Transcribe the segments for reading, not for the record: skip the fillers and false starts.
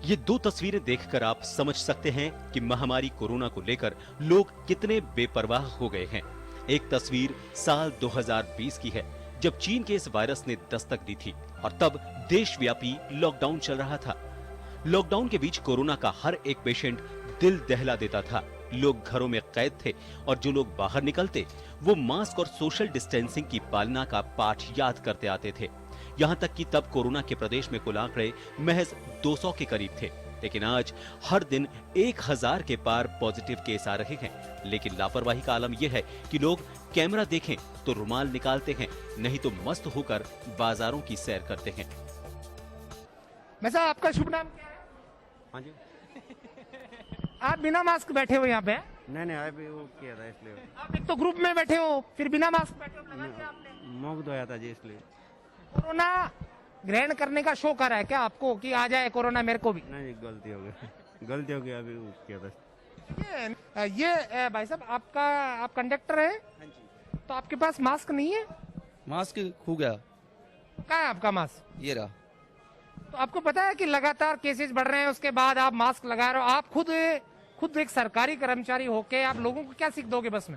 ये दो तस्वीरें देखकर आप समझ सकते हैं कि महामारी कोरोना को लेकर लोग कितने बेपरवाह हो गए हैं। एक तस्वीर साल 2020 की है, जब चीन के इस वायरस ने दस्तक दी थी और तब देशव्यापी लॉकडाउन चल रहा था। लॉकडाउन के बीच कोरोना का हर एक पेशेंट दिल दहला देता था। लोग घरों में कैद थे और जो लोग बाहर निकलते वो मास्क और सोशल डिस्टेंसिंग की पालना का पाठ याद करते आते थे। यहाँ तक कि तब कोरोना के प्रदेश में कुल आंकड़े महज 200 के करीब थे, लेकिन आज हर दिन 1000 के पार पॉजिटिव केस आ रहे हैं। लेकिन लापरवाही का आलम यह है कि लोग कैमरा देखें तो रुमाल निकालते हैं, नहीं तो मस्त होकर बाजारों की सैर करते हैं। वैसे आपका शुभ नाम क्या है? हाँ जी। आप बिना मास्क बैठे हो यहाँ पे? नहीं अभी वो किया था इसलिए आप एक तो ग्रुप में बैठे हो, फिर बिना मास्क बैठे हो, लगा दिया आपने। मुख धोया था जी इसलिए। कोरोना ग्रहण करने का शौक आ रहा है क्या आपको कि आ जाए कोरोना मेरे को भी? नहीं गलती हो गई गलती हो गई अभी वो किया था। ये भाई साहब आप कंडक्टर है? हाँ जी। तो आपके पास मास्क नहीं है? मास्क खो गया। कहाँ है आपका मास्क? ये रहा। तो आपको पता है कि लगातार केसेस बढ़ रहे हैं, उसके बाद आप मास्क लगा रहे हो। आप खुद एक सरकारी कर्मचारी होके आप लोगों को क्या सीख दोगे बस में?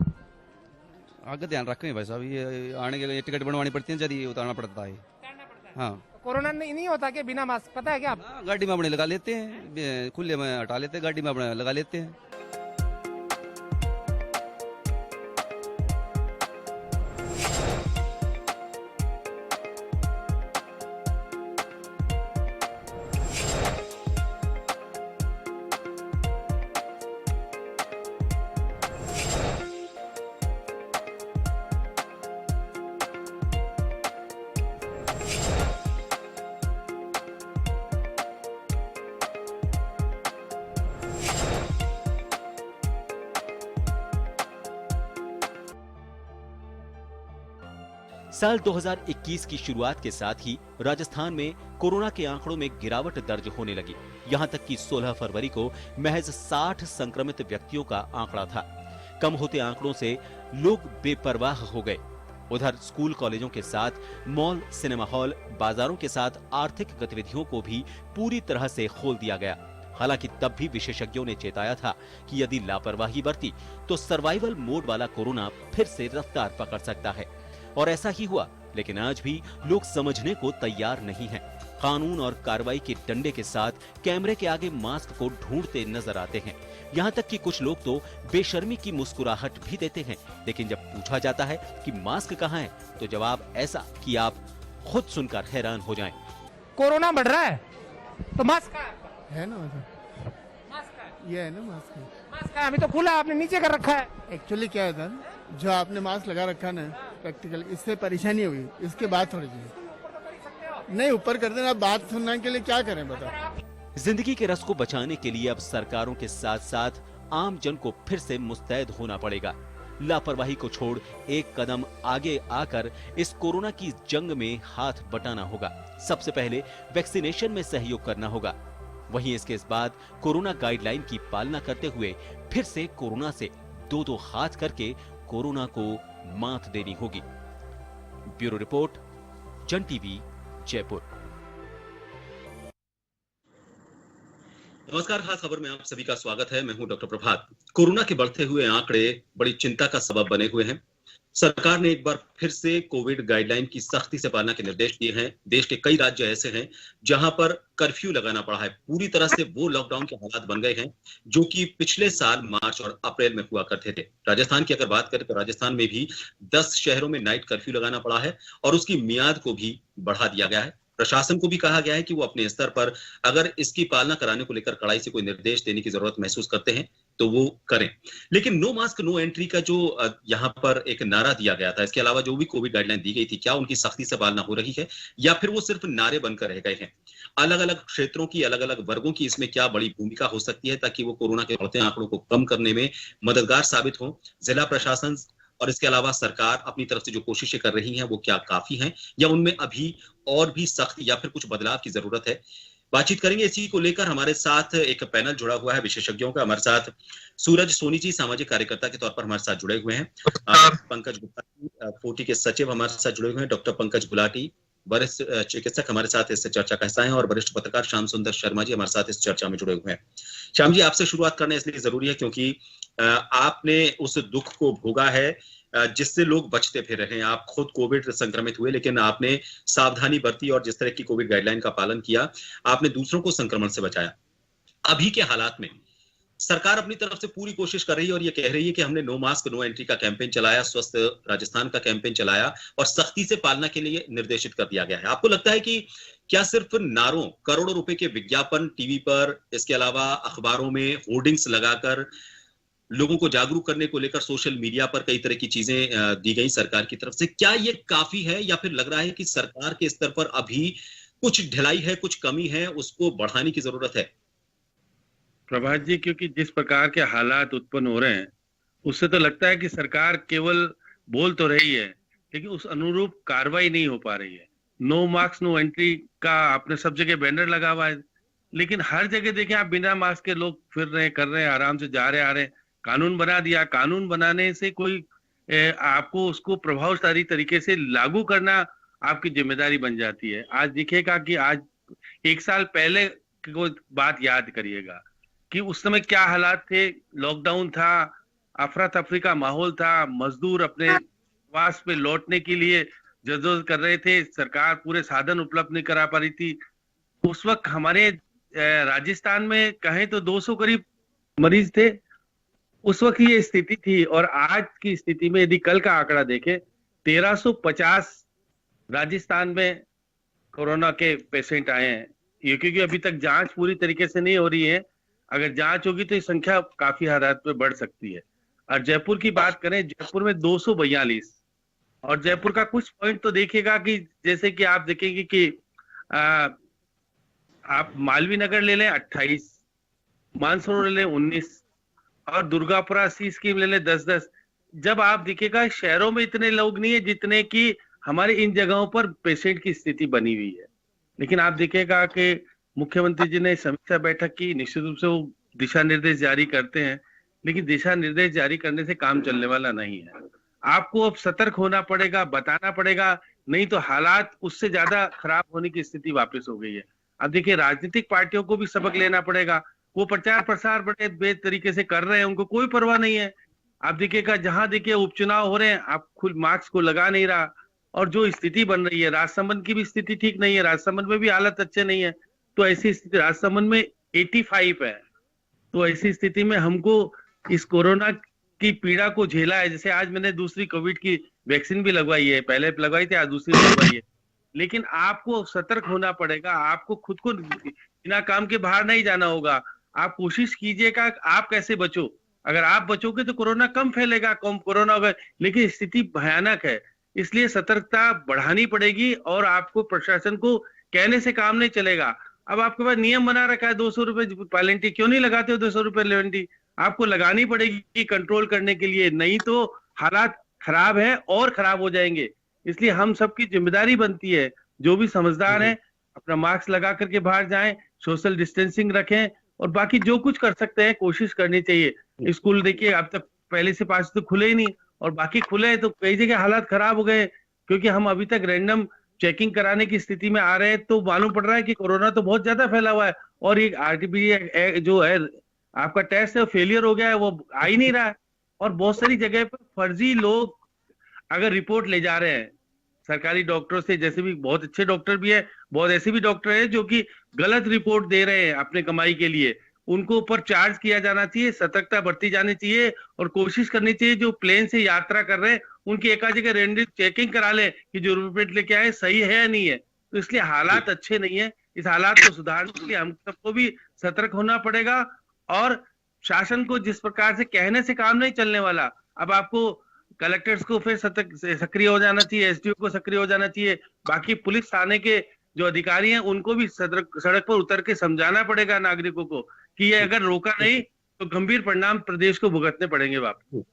आगे ध्यान रखें भाई साहब, ये आने के लिए टिकट बनवानी पड़ती है, जल्दी ये उतारना पड़ता है। हाँ। कोरोना नहीं होता क्या बिना मास्क? पता है क्या आप? गाड़ी में अपने लगा लेते हैं, खुले में हटा लेते हैं, गाड़ी में अपने लगा लेते हैं। साल 2021 की शुरुआत के साथ ही राजस्थान में कोरोना के आंकड़ों में गिरावट दर्ज होने लगी। यहां तक कि 16 फरवरी को महज 60 संक्रमित व्यक्तियों का आंकड़ा था। कम होते आंकड़ों से लोग बेपरवाह हो गए। उधर स्कूल कॉलेजों के साथ मॉल, सिनेमा हॉल, बाजारों के साथ आर्थिक गतिविधियों को भी पूरी तरह से खोल दिया गया। हालांकि तब भी विशेषज्ञों ने चेताया था कि यदि लापरवाही बरती तो सर्वाइवल मोड वाला कोरोना फिर से रफ्तार पकड़ सकता है। और ऐसा ही हुआ, लेकिन आज भी लोग समझने को तैयार नहीं हैं। कानून और कार्रवाई के डंडे के साथ कैमरे के आगे मास्क को ढूंढते नजर आते हैं। यहाँ तक कि कुछ लोग तो बेशर्मी की मुस्कुराहट भी देते हैं, लेकिन जब पूछा जाता है कि मास्क कहाँ है, तो जवाब ऐसा कि आप खुद सुनकर हैरान हो जाएं। कोरोना बढ़ रहा है तो मास्क कहाँ है ना? मास्क कहाँ है? ये है ना मास्क? मास्क कहाँ है? अभी तो खुला, आपने नीचे कर रखा है। एक्चुअली क्या है सर, जो आपने मास्क लगा रखा ना प्रैक्टिकल, इससे परेशानी हुई, इसके बाद थोड़ी सी नहीं ऊपर कर देना। बात सुनने के लिए क्या करें बताओ? जिंदगी के रस को बचाने के लिए अब सरकारों के साथ साथ आम जन को फिर से मुस्तैद होना पड़ेगा। लापरवाही को छोड़ एक कदम आगे आकर इस कोरोना की जंग में हाथ बटाना होगा। सबसे पहले वैक्सीनेशन में सहयोग करना होगा। वहीं इसके बाद कोरोना गाइडलाइन की पालना करते हुए फिर से कोरोना से दो हाथ करके कोरोना को मात देनी होगी। ब्यूरो रिपोर्ट, जन टीवी, जयपुर। नमस्कार, खास खबर में आप सभी का स्वागत है। मैं हूं डॉक्टर प्रभात। कोरोना के बढ़ते हुए आंकड़े बड़ी चिंता का सबब बने हुए हैं। सरकार ने एक बार फिर से कोविड गाइडलाइन की सख्ती से पालना के निर्देश दिए हैं। देश के कई राज्य ऐसे हैं जहां पर कर्फ्यू लगाना पड़ा है। पूरी तरह से वो लॉकडाउन के हालात बन गए हैं जो कि पिछले साल मार्च और अप्रैल में हुआ करते थे। राजस्थान की अगर बात करें तो राजस्थान में भी 10 शहरों में नाइट कर्फ्यू लगाना पड़ा है और उसकी मियाद को भी बढ़ा दिया गया है। प्रशासन को भी कहा गया है कि वो अपने स्तर पर अगर इसकी पालना कराने को लेकर कड़ाई से कोई निर्देश देने की जरूरत महसूस करते हैं तो वो करें। लेकिन नो मास्क नो एंट्री का जो यहाँ पर एक नारा दिया गया था, इसके अलावा जो भी कोविड गाइडलाइन दी गई थी, क्या उनकी सख्ती से पालना हो रही है या फिर वो सिर्फ नारे बनकर रह गए हैं? अलग अलग क्षेत्रों की, अलग अलग वर्गों की इसमें क्या बड़ी भूमिका हो सकती है ताकि वो कोरोना के बढ़ते आंकड़ों को कम करने में मददगार साबित हो? जिला प्रशासन और इसके अलावा सरकार अपनी तरफ से जो कोशिशें कर रही हैं वो क्या काफी हैं या उनमें अभी और भी सख्त या फिर कुछ बदलाव की जरूरत है? बातचीत करेंगे इसी को लेकर। हमारे साथ एक पैनल जुड़ा हुआ है विशेषज्ञों का। हमारे साथ सूरज सोनी जी सामाजिक कार्यकर्ता के तौर पर हमारे साथ जुड़े हुए हैं। पंकज गुप्ता फोर्टी के सचिव हमारे साथ जुड़े हुए हैं। डॉक्टर पंकज गुलाटी वरिष्ठ चिकित्सक हमारे साथ इस चर्चा का हिस्सा है और वरिष्ठ पत्रकार श्याम सुंदर शर्मा जी हमारे साथ इस चर्चा में जुड़े हुए हैं। श्याम जी, आपसे शुरुआत करना इसलिए जरूरी है क्योंकि आपने उस दुख को भोगा है जिससे लोग बचते फिर रहे हैं। आप खुद कोविड संक्रमित हुए, लेकिन आपने सावधानी बरती और जिस तरह की कोविड गाइडलाइन का पालन किया, आपने दूसरों को संक्रमण से बचाया। अभी के हालात में सरकार अपनी तरफ से पूरी कोशिश कर रही है और ये कह रही है कि हमने नो मास्क नो एंट्री का कैंपेन चलाया, स्वस्थ राजस्थान का कैंपेन चलाया और सख्ती से पालना के लिए निर्देशित कर दिया गया है। आपको लगता है कि क्या सिर्फ नारों, करोड़ों रुपए के विज्ञापन टीवी पर, इसके अलावा अखबारों में होर्डिंग्स लगाकर लोगों को जागरूक करने को लेकर सोशल मीडिया पर कई तरह की चीजें दी गई सरकार की तरफ से, क्या ये काफी है या फिर लग रहा है कि सरकार के स्तर पर अभी कुछ ढिलाई है, कुछ कमी है, उसको बढ़ाने की जरूरत है? प्रभात जी, क्योंकि जिस प्रकार के हालात उत्पन्न हो रहे हैं उससे तो लगता है कि सरकार केवल बोल तो रही है लेकिन उस अनुरूप कार्रवाई नहीं हो पा रही है। नो मास्क नो एंट्री का आपने सब जगह बैनर लगा हुआ है, लेकिन हर जगह देखें आप बिना मास्क के लोग फिर रहे, कर रहे हैं, आराम से जा रहे आ रहे हैं। कानून बना दिया, कानून बनाने से कोई आपको उसको प्रभावशाली तरीके से लागू करना आपकी जिम्मेदारी बन जाती है। आज दिखेगा कि आज 1 साल पहले को बात याद करिएगा कि उस समय क्या हालात थे। लॉकडाउन था, अफरा तफरी का माहौल था, मजदूर अपने वास पे लौटने के लिए जद्दोजहद कर रहे थे, सरकार पूरे साधन उपलब्ध नहीं करा पा रही थी। उस वक्त हमारे राजस्थान में कहें तो 200 करीब मरीज थे, उस वक्त ये स्थिति थी। और आज की स्थिति में यदि कल का आंकड़ा देखें 1350 राजस्थान में कोरोना के पेशेंट आए हैं। ये क्योंकि अभी तक जांच पूरी तरीके से नहीं हो रही है, अगर जांच होगी तो ये संख्या काफी हालात में बढ़ सकती है। और जयपुर की बात करें, जयपुर में 242 और जयपुर का कुछ पॉइंट तो देखिएगा कि जैसे कि आप देखेंगे कि आप मालवीय नगर ले लें 28, मानसरोवर ले लें 19 और दुर्गापुरा सी स्कीम ले लें 10-10। जब आप दिखेगा शहरों में इतने लोग नहीं है जितने कि हमारे इन जगहों पर पेशेंट की स्थिति बनी हुई है। लेकिन आप दिखेगा कि मुख्यमंत्री जी ने समीक्षा बैठक की, निश्चित रूप से वो दिशा निर्देश जारी करते हैं, लेकिन दिशा निर्देश जारी करने से काम चलने वाला नहीं है। आपको अब सतर्क होना पड़ेगा, बताना पड़ेगा, नहीं तो हालात उससे ज्यादा खराब होने की स्थिति वापस हो गई है। अब देखिए राजनीतिक पार्टियों को भी सबक लेना पड़ेगा। वो प्रचार प्रसार बड़े बेहतर तरीके से कर रहे हैं, उनको कोई परवाह नहीं है। आप देखिएगा जहां देखिए उपचुनाव हो रहे हैं, आप खुद मार्क्स को लगा नहीं रहा। और जो स्थिति बन रही है, राजसमंद की भी स्थिति ठीक नहीं है, राजसमंद में भी हालत अच्छे नहीं है। तो ऐसी स्थिति राजसमंद में 85 है। तो ऐसी स्थिति में हमको इस कोरोना की पीड़ा को झेला है। जैसे आज मैंने दूसरी कोविड की वैक्सीन भी लगवाई है, पहले लगवाई थी, आज दूसरी लगवाई है। लेकिन आपको सतर्क होना पड़ेगा, आपको खुद को बिना काम के बाहर नहीं जाना होगा। आप कोशिश कीजिएगा आप कैसे बचो। अगर आप बचोगे तो कोरोना कम फैलेगा, कम कोरोना होगा, लेकिन स्थिति भयानक है। इसलिए सतर्कता बढ़ानी पड़ेगी और आपको प्रशासन को कहने से काम नहीं चलेगा। अब आपके पास नियम बना रखा है 200 रुपए पैलेंटी, क्यों नहीं लगाते हो 200 रुपए लेवेंटी? आपको लगानी पड़ेगी कंट्रोल करने के लिए, नहीं तो हालात खराब है और खराब हो जाएंगे। इसलिए हम सबकी जिम्मेदारी बनती है, जो भी समझदार है अपना मास्क लगा करके बाहर जाएं, सोशल डिस्टेंसिंग रखें और बाकी जो कुछ कर सकते हैं कोशिश करनी चाहिए। स्कूल देखिए अब तक पहले से 5 तो खुले ही नहीं और बाकी खुले हैं तो कई जगह हालात खराब हो गए, क्योंकि हम अभी तक रैंडम चेकिंग कराने की स्थिति में आ रहे हैं। तो मालूम पड़ रहा है कि कोरोना तो बहुत ज्यादा फैला हुआ है और ये आरटीपीसीआर जो है आपका टेस्ट है फेलियर हो गया है, वो आ ही नहीं रहा है। और बहुत सारी जगह पर फर्जी लोग अगर रिपोर्ट ले जा रहे हैं सरकारी डॉक्टरों से, जैसे भी बहुत अच्छे डॉक्टर भी है, बहुत ऐसे भी डॉक्टर है जो कि गलत रिपोर्ट दे रहे हैं अपने कमाई के लिए, उनको ऊपर चार्ज किया जाना चाहिए। सतर्कता बरती जानी चाहिए और कोशिश करनी चाहिए जो प्लेन से यात्रा कर रहे हैं उनकी एक जगह रैंडम चेकिंग करा ले कि जो रिपोर्ट लेके आए सही है या नहीं है। तो इसलिए हालात अच्छे नहीं है। इस हालात को सुधारने के लिए हम सबको भी सतर्क होना पड़ेगा और शासन को जिस प्रकार से कहने से काम नहीं चलने वाला। अब आपको कलेक्टर्स को फिर सक्रिय हो जाना चाहिए, एसडीओ को सक्रिय हो जाना चाहिए, बाकी पुलिस थाने के जो अधिकारी हैं उनको भी सड़क पर उतर के समझाना पड़ेगा नागरिकों को कि ये अगर रोका नहीं तो गंभीर परिणाम प्रदेश को भुगतने पड़ेंगे वापस।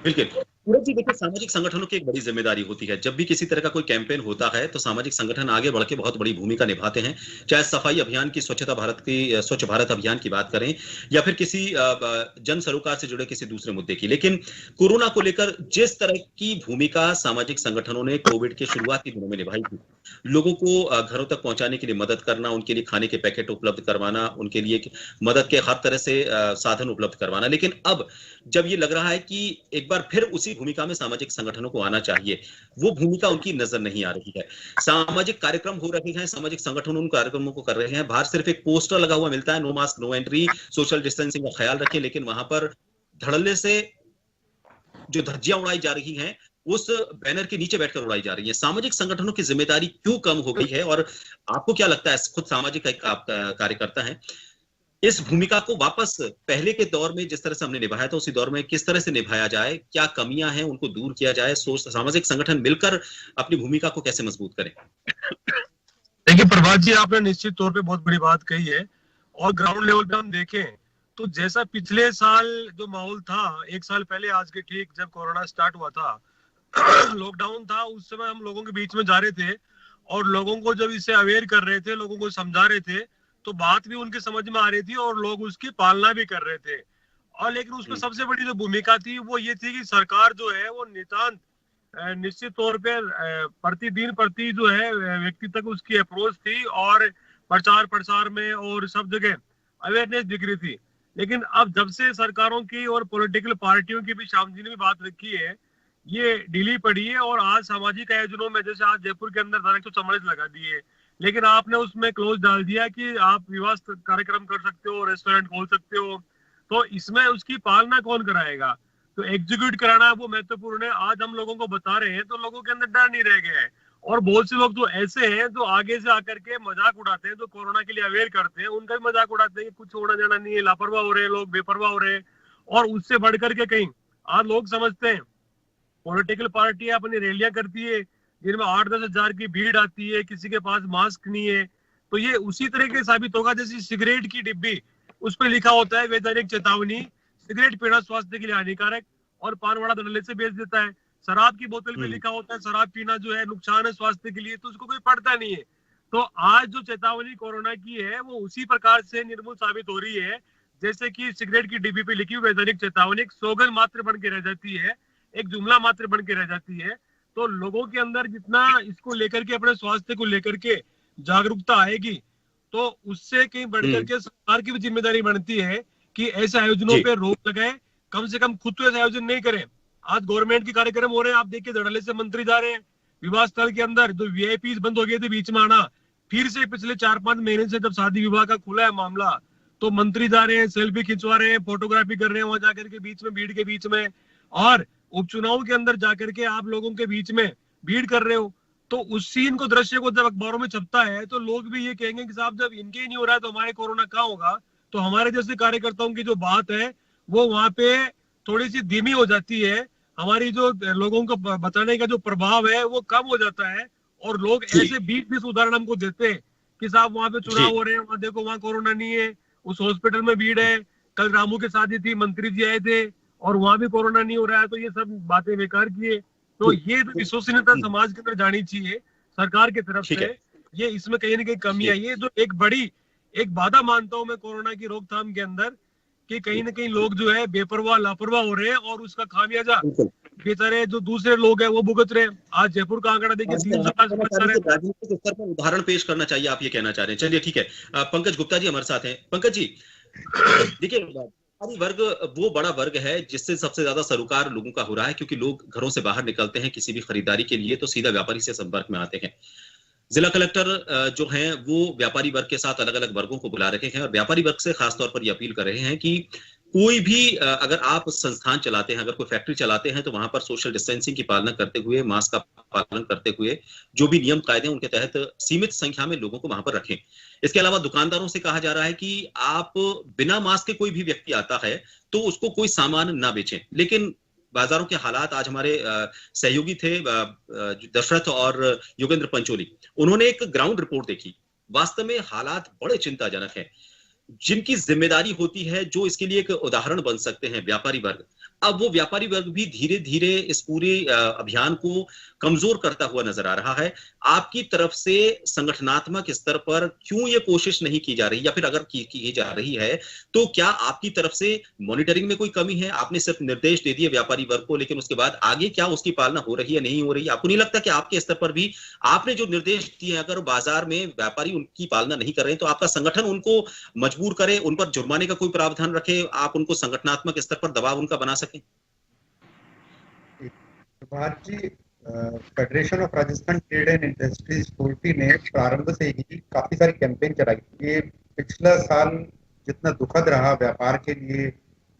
बिल्कुल। सूरज जी देखिए, सामाजिक संगठनों की एक बड़ी जिम्मेदारी होती है। जब भी किसी तरह का कोई कैंपेन होता है तो सामाजिक संगठन आगे बढ़ के बहुत बड़ी भूमिका निभाते हैं। चाहे सफाई अभियान की, स्वच्छ भारत अभियान की बात करें या फिर किसी जन सरोकार से जुड़े किसी दूसरे मुद्दे की। लेकिन कोरोना को लेकर जिस तरह की भूमिका सामाजिक संगठनों ने कोविड के शुरुआती दिनों में निभाई थी, लोगों को घरों तक पहुंचाने के लिए मदद करना, उनके लिए खाने के पैकेट उपलब्ध करवाना, उनके लिए मदद के हर तरह से साधन उपलब्ध करवाना। लेकिन अब जब ये लग रहा है कि एक बार फिर उसी भूमिका में सामाजिक संगठनों को आना चाहिए, वो भूमिका उनकी नजर नहीं आ रही है। सामाजिक कार्यक्रम हो रहे हैं, सामाजिक संगठन उन कार्यक्रमों को कर रहे हैं, बाहर सिर्फ एक पोस्टर लगा हुआ मिलता है, no mask no entry, social distancing का ख्याल रखें, लेकिन वहां पर धड़ल्ले से जो धज्जियां उड़ाई जा रही हैं उस बैनर के नीचे बैठकर उड़ाई जा रही है। सामाजिक संगठनों की जिम्मेदारी क्यों कम हो गई है, और आपको क्या लगता है, खुद सामाजिक कार्यकर्ता है, इस भूमिका को वापस पहले के दौर में जिस तरह से हमने निभाया था उसी दौर में किस तरह से निभाया जाए, क्या कमियां हैं उनको दूर किया जाए, सामाजिक संगठन मिलकर अपनी भूमिका को कैसे मजबूत करें? देखिए प्रभात जी, आपने निश्चित तौर पे बहुत बड़ी बात कही है, और ग्राउंड लेवल पे हम देखें तो जैसा पिछले साल जो माहौल था, एक साल पहले आज के ठीक जब कोरोना स्टार्ट हुआ था, लॉकडाउन था, उस समय हम लोगों के बीच में जा रहे थे और लोगों को जब इससे अवेयर कर रहे थे, लोगों को समझा रहे थे, तो बात भी उनके समझ में आ रही थी और लोग उसकी पालना भी कर रहे थे। और लेकिन उसमें सबसे बड़ी जो भूमिका थी वो ये थी कि सरकार जो है वो नितांत निश्चित तौर पे प्रतिदिन प्रति जो है व्यक्ति तक उसकी अप्रोच थी और प्रचार प्रसार में और सब जगह अवेयरनेस दिख रही थी। लेकिन अब जब से सरकारों की और पॉलिटिकल पार्टियों की भी, श्याम जी ने भी बात रखी है, ये ढीली पड़ी है। और आज सामाजिक आयोजनों में, जैसे आज जयपुर के अंदर डायरेक्ट तो समझ लगा दिए, लेकिन आपने उसमें क्लोज डाल दिया कि आप विवाह कार्यक्रम कर सकते हो, रेस्टोरेंट खोल सकते हो, तो इसमें उसकी पालना कौन कराएगा? तो एग्जीक्यूट कराना वो महत्वपूर्ण है। आज हम लोगों को बता रहे हैं तो लोगों के अंदर डर नहीं रह गया है, और बहुत से लोग तो ऐसे हैं जो आगे से आकर के मजाक उड़ाते हैं, जो कोरोना के लिए अवेयर करते हैं, उनका भी मजाक उड़ाते हैं कि कुछ होना जाना नहीं है, लापरवाह हो रहे हैं लोग, बेपरवाह हो रहे हैं। और उससे बढ़कर के कहीं आज लोग समझते हैं पॉलिटिकल पार्टी अपनी रैलियां करती है जिनमें 8-10 हजार की भीड़ आती है, किसी के पास मास्क नहीं है, तो ये उसी तरह के साबित होगा जैसे सिगरेट की डिब्बी, उस पर लिखा होता है वैधानिक चेतावनी, सिगरेट पीना स्वास्थ्य के लिए हानिकारक, और पान वाला धड़ल्ले से बेच देता है। शराब की बोतल पे लिखा होता है शराब पीना जो है नुकसान है स्वास्थ्य के लिए, तो उसको कोई पढ़ता नहीं है। तो आज जो चेतावनी कोरोना की है वो उसी प्रकार से निर्मूल साबित हो रही है जैसे कि सिगरेट की डिब्बी पे लिखी हुई वैधानिक चेतावनी एक स्लोगन मात्र बन के रह जाती है, एक जुमला मात्र बन के रह जाती है। तो लोगों के अंदर जितना इसको लेकर के, अपने स्वास्थ्य को लेकर के जागरूकता आएगी, तो उससे कहीं बढ़कर के सरकार की भी जिम्मेदारी बनती है कि ऐसे आयोजनों पे रोक लगाए, कम से कम खुद तो ऐसे आयोजन नहीं करें। आज गवर्नमेंट के कार्यक्रम हो रहे हैं, आप देखिए धड़ल्ले से मंत्री जा रहे हैं विवाह स्थल के अंदर, जो वीआईपी बंद हो गए थे बीच में आना, फिर से पिछले 4-5 महीने से जब शादी विवाह का खुला है मामला, तो मंत्री जा रहे हैं, सेल्फी खिंचवा रहे हैं, फोटोग्राफी कर रहे हैं वहां जाकर के बीच में, भीड़ के बीच में, और उपचुनाव के अंदर जाकर के आप लोगों के बीच में भीड़ कर रहे हो। तो उस सीन को, दृश्य को जब अखबारों में छपता है तो लोग भी ये कहेंगे कि साहब जब इनके ही नहीं हो रहा है तो हमारे कोरोना कहाँ होगा। तो हमारे जैसे कार्यकर्ताओं की जो बात है वो वहां पे थोड़ी सी धीमी हो जाती है, हमारी जो लोगों को बताने का जो प्रभाव है वो कम हो जाता है, और लोग ऐसे 20-20 उदाहरण हमको देते हैं कि साहब वहां पे चुनाव हो रहे हैं, वहां देखो वहां कोरोना नहीं है, उस हॉस्पिटल में भीड़ है, कल रामू की शादी थी, मंत्री जी आए थे और वहां भी कोरोना नहीं हो रहा है, तो ये सब बातें बेकार की है। तो ये जो विश्वसनीयता समाज के अंदर जानी चाहिए सरकार की तरफ से, ये इसमें कहीं ना कहीं कमी है। ये जो एक बाधा मानता हूं मैं कोरोना की रोकथाम के अंदर, कि कहीं ना कहीं लोग जो है बेपरवाह लापरवाह हो रहे हैं और उसका खामियाजा बेचारे जो दूसरे लोग हैं वो भुगत रहे हैं। आज जयपुर का आंकड़ा देखिए 300 राजनीतिक स्तर पर उदाहरण पेश करना चाहिए, आप ये कहना चाह रहे हैं। चलिए ठीक है, पंकज गुप्ता जी हमारे साथ हैं। पंकज जी देखिए, व्यापारी वर्ग वो बड़ा वर्ग है जिससे सबसे ज्यादा सरोकार लोगों का हो रहा है, क्योंकि लोग घरों से बाहर निकलते हैं किसी भी खरीदारी के लिए तो सीधा व्यापारी से संपर्क में आते हैं। जिला कलेक्टर जो हैं वो व्यापारी वर्ग के साथ अलग अलग वर्गों को बुला रहे हैं और व्यापारी वर्ग से खासतौर पर ये अपील कर रहे हैं कि कोई भी अगर आप संस्थान चलाते हैं, अगर कोई फैक्ट्री चलाते हैं, तो वहां पर सोशल डिस्टेंसिंग की पालना करते हुए, मास्क का पालन करते हुए, जो भी नियम कायदे उनके तहत सीमित संख्या में लोगों को वहां पर रखें। इसके अलावा दुकानदारों से कहा जा रहा है कि आप बिना मास्क के कोई भी व्यक्ति आता है तो उसको कोई सामान ना बेचें। लेकिन बाजारों के हालात, आज हमारे सहयोगी थे दशरथ और योगेंद्र पंचोली, उन्होंने एक ग्राउंड रिपोर्ट देखी। वास्तव में हालात बड़े चिंताजनक हैं। जिनकी जिम्मेदारी होती है, जो इसके लिए एक उदाहरण बन सकते हैं, व्यापारी वर्ग, अब वो व्यापारी वर्ग भी धीरे धीरे इस पूरे अभियान को कमजोर करता हुआ नजर आ रहा है। आपकी तरफ से संगठनात्मक स्तर पर क्यों ये कोशिश नहीं की जा रही, या फिर अगर की जा रही है तो क्या आपकी तरफ से मॉनिटरिंग में कोई कमी है? आपने सिर्फ निर्देश दे दिए व्यापारी वर्ग को, लेकिन उसके बाद आगे क्या उसकी पालना हो रही है, नहीं हो रही है? आपको नहीं लगता कि आपके स्तर पर भी आपने जो निर्देश दिए, अगर बाजार में व्यापारी उनकी पालना नहीं कर रहे हैं तो आपका संगठन उनको मजबूर करे, उन पर जुर्माने का कोई प्रावधान रखे, आप उनको संगठनात्मक स्तर पर दबाव उनका बना सकें? Prabhat ji, federation of Rajasthan trade and industries FORTI ने प्रारंभ से ही काफी सारी कैंपेन चलाई। ये पिछला साल जितना दुखद रहा व्यापार के लिए,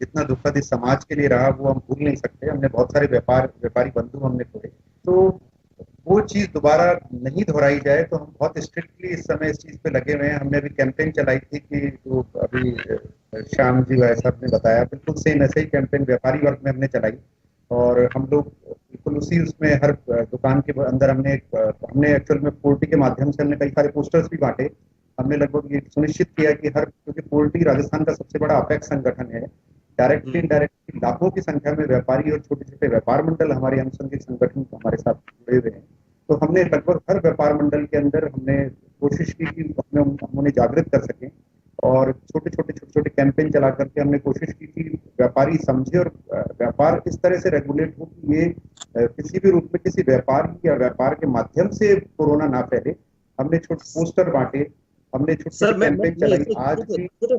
जितना दुखद इस समाज के लिए रहा, वो हम भूल नहीं सकते। हमने बहुत सारे व्यापारी बंधु हमने खोए, तो वो चीज दोबारा नहीं दोहराई जाए तो हम बहुत स्ट्रिक्टली इस समय इस चीज पे लगे हुए हैं। हमने अभी कैंपेन चलाई थी कि जो अभी श्याम जी भाई साहब ने बताया, बिल्कुल सेम ऐसे ही कैंपेन व्यापारी वर्ग में हमने चलाई, और हम लोग बिल्कुल उसी उसमें हर दुकान के अंदर हमने एक्चुअल में पोल्ट्री के माध्यम से हमने कई सारे पोस्टर्स भी बांटे। हमने लगभग ये सुनिश्चित किया कि क्योंकि पोल्ट्री राजस्थान का सबसे बड़ा अपेक्स संगठन है, डायरेक्टली इनडायरेक्टली लाखों की संख्या में व्यापारी और छोटे छोटे व्यापार मंडल हमारे अनुसंधित संगठन हमारे साथ जुड़े हुए हैं। तो हमने लगभग हर व्यापार मंडल के अंदर हमने कोशिश की कि हम उन्हें जागृत कर सकें, और छोटे छोटे कैंपेन चला करके हमने कोशिश की कि व्यापारी समझे और व्यापार इस तरह से रेगुलेट हो कि ये किसी भी रूप में किसी व्यापारी या व्यापार के माध्यम से कोरोना ना फैले। हमने छोटे पोस्टर बांटे, हमने छोटे कैंपेन चलाई। आज भी छोटा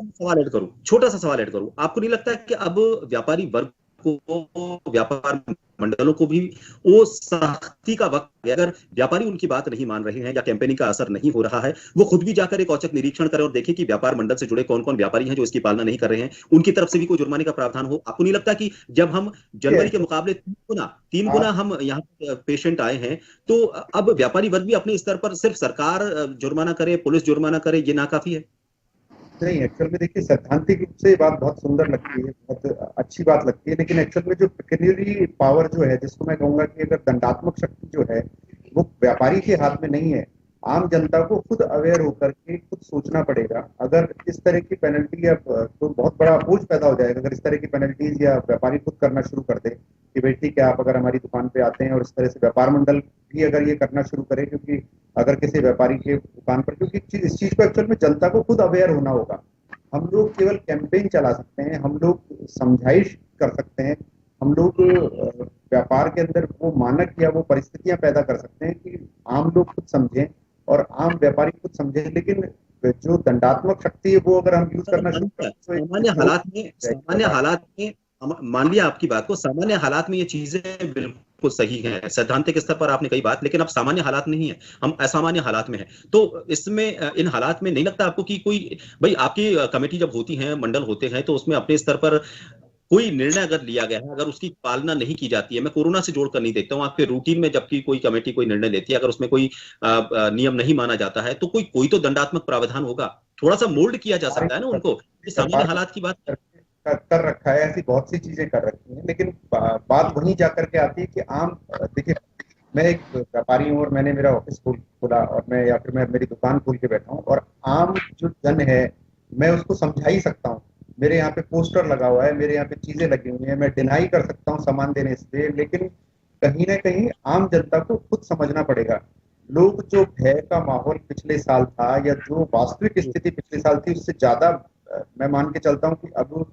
सा सवाल ऐड करूं, आपको नहीं लगता कि अब व्यापारी वर्ग को, व्यापार मंडलों को भी वो सख्ती का वक्त है? अगर व्यापारी उनकी बात नहीं मान रहे हैं या कैंपेनिंग का असर नहीं हो रहा है, वो खुद भी जाकर एक औचक निरीक्षण करें और देखें कि व्यापार मंडल से जुड़े कौन कौन व्यापारी हैं जो इसकी पालना नहीं कर रहे हैं, उनकी तरफ से भी कोई जुर्माने का प्रावधान हो। आपको नहीं लगता कि जब हम जनवरी के मुकाबले 3 गुना हम यहाँ पेशेंट आए हैं, तो अब व्यापारी वर्ग भी अपने स्तर पर सिर्फ सरकार जुर्माना करे, पुलिस जुर्माना करे, ये नाकाफी है? नहीं, एक्चुअल में देखिए, सैद्धांतिक रूप से ये बात बहुत सुंदर लगती है, बहुत अच्छी बात लगती है, लेकिन एक्चुअल में जो पेक्यूनियरी पावर जो है, जिसको मैं कहूंगा कि अगर दंडात्मक शक्ति जो है वो व्यापारी के हाथ में नहीं है। आम जनता को खुद अवेयर होकर के खुद सोचना पड़ेगा। अगर इस तरह की पेनल्टी या तो बहुत बड़ा बोझ पैदा हो जाएगा अगर इस तरह की पेनल्टीज या व्यापारी खुद करना शुरू कर दे कि भाई ठीक है, आप अगर हमारी दुकान पे आते हैं, और इस तरह से व्यापार मंडल भी अगर ये करना शुरू करे, क्योंकि अगर किसी व्यापारी के दुकान पर, क्योंकि इस चीज को एक्चुअल में जनता को खुद अवेयर होना होगा। हम लोग केवल कैंपेन चला सकते हैं, हम लोग समझाइश कर सकते हैं, हम लोग व्यापार के अंदर वो मानक या वो परिस्थितियां पैदा कर सकते हैं कि आम लोग खुद समझें और आम व्यापारी खुद समझे। लेकिन जो दंडात्मक शक्ति है वो अगर हम यूज करना शुरू करें तो सामान्य हालात में मान लिया आपकी बात को, सामान्य हालात में ये चीजें बिल्कुल सही है, सैद्धांतिक स्तर पर आपने कही बात, लेकिन अब सामान्य हालात नहीं है, हम असामान्य हालात में हैं। तो इसमें इन हालात में नहीं लगता आपको कि कोई, भाई आपकी कमेटी जब होती है, मंडल होते हैं, तो उसमें अपने स्तर पर कोई निर्णय अगर लिया गया है, अगर उसकी पालना नहीं की जाती है, मैं कोरोना से जोड़कर नहीं देखता हूँ, आपके रूटीन में जबकि कोई कमेटी कोई निर्णय लेती है, अगर उसमें कोई नियम नहीं माना जाता है, तो कोई तो दंडात्मक प्रावधान होगा। थोड़ा सा मोल्ड किया जा सकता है ना उनको, सामान्य हालात की बात कर रखा है, ऐसी बहुत सी चीजें कर रखी हैं, लेकिन बात वहीं जाकर के आती है कि आम, देखिए मैं एक व्यापारी हूँ और मैंने मेरा ऑफिस खोला और मैं मेरी दुकान खोल के बैठा हूँ, और आम जो जन है मैं उसको समझा ही सकता हूँ। मेरे यहाँ पे पोस्टर लगा हुआ है, मेरे यहाँ पे चीजें लगी हुई है, मैं डिनाई कर सकता हूँ सामान देने से, लेकिन कहीं ना कहीं आम जनता को खुद समझना पड़ेगा। लोग जो भय का माहौल पिछले साल था या जो वास्तविक स्थिति पिछले साल थी, उससे ज्यादा मैं मान के चलता हूँ कि अब